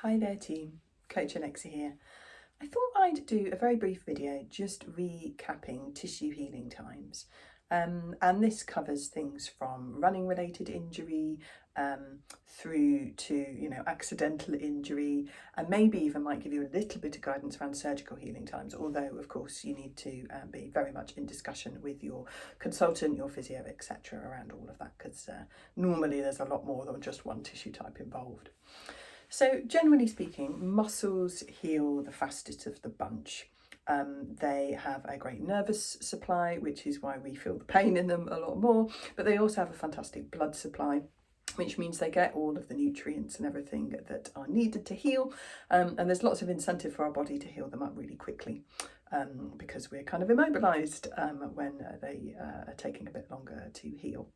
Hi there team, Coach Alexa here. I thought I'd do a very brief video just recapping tissue healing times. And this covers things from running related injury through to accidental injury, and maybe even might give you a little bit of guidance around surgical healing times, although of course you need to be very much in discussion with your consultant, your physio, etc. around all of that, because normally there's a lot more than just one tissue type involved. So generally speaking, muscles heal the fastest of the bunch. They have a great nervous supply, which is why we feel the pain in them a lot more, but they also have a fantastic blood supply, which means they get all of the nutrients and everything that are needed to heal. And there's lots of incentive for our body to heal them up really quickly, because we're kind of immobilized when they are taking a bit longer to heal.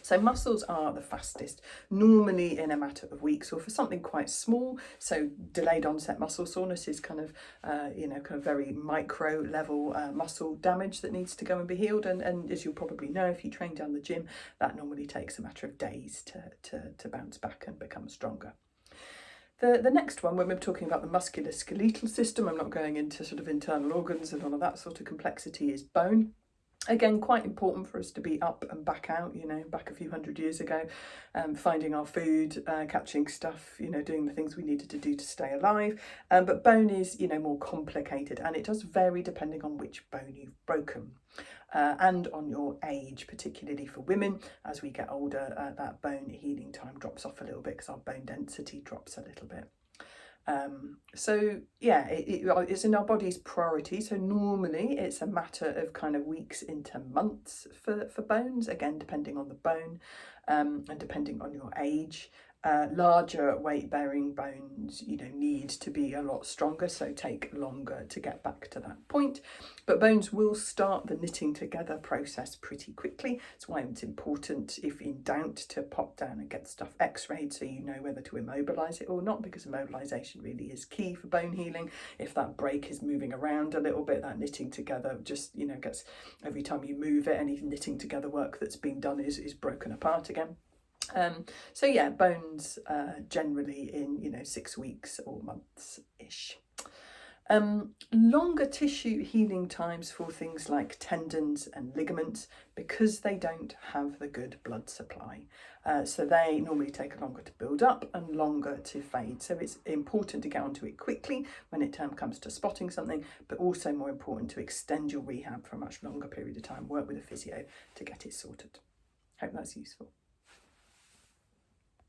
So muscles are the fastest, normally in a matter of weeks, or for something quite small. So delayed onset muscle soreness is kind of very micro level muscle damage that needs to go and be healed. And as you'll probably know, if you train down the gym, that normally takes a matter of days to bounce back and become stronger. The next one, when we're talking about the musculoskeletal system, I'm not going into sort of internal organs and all of that sort of complexity, is bone. Again, quite important for us to be up and back out, back a few hundred years ago, finding our food, catching stuff, doing the things we needed to do to stay alive. But bone is, more complicated, and it does vary depending on which bone you've broken and on your age, particularly for women. As we get older, that bone healing time drops off a little bit because our bone density drops a little bit. It's in our body's priority. So normally it's a matter of kind of weeks into months for bones, again, depending on the bone and depending on your age. Larger weight bearing bones, need to be a lot stronger, so take longer to get back to that point. But bones will start the knitting together process pretty quickly. That's why it's important, if in doubt, to pop down and get stuff x-rayed so you know whether to immobilise it or not, because immobilisation really is key for bone healing. If that break is moving around a little bit, that knitting together just, gets, every time you move it, any knitting together work that's been done is broken apart again. Bones generally in 6 weeks or months-ish. Longer tissue healing times for things like tendons and ligaments, because they don't have the good blood supply. So they normally take longer to build up and longer to fade. So it's important to get onto it quickly when it comes to spotting something, but also more important to extend your rehab for a much longer period of time, work with a physio to get it sorted. Hope that's useful.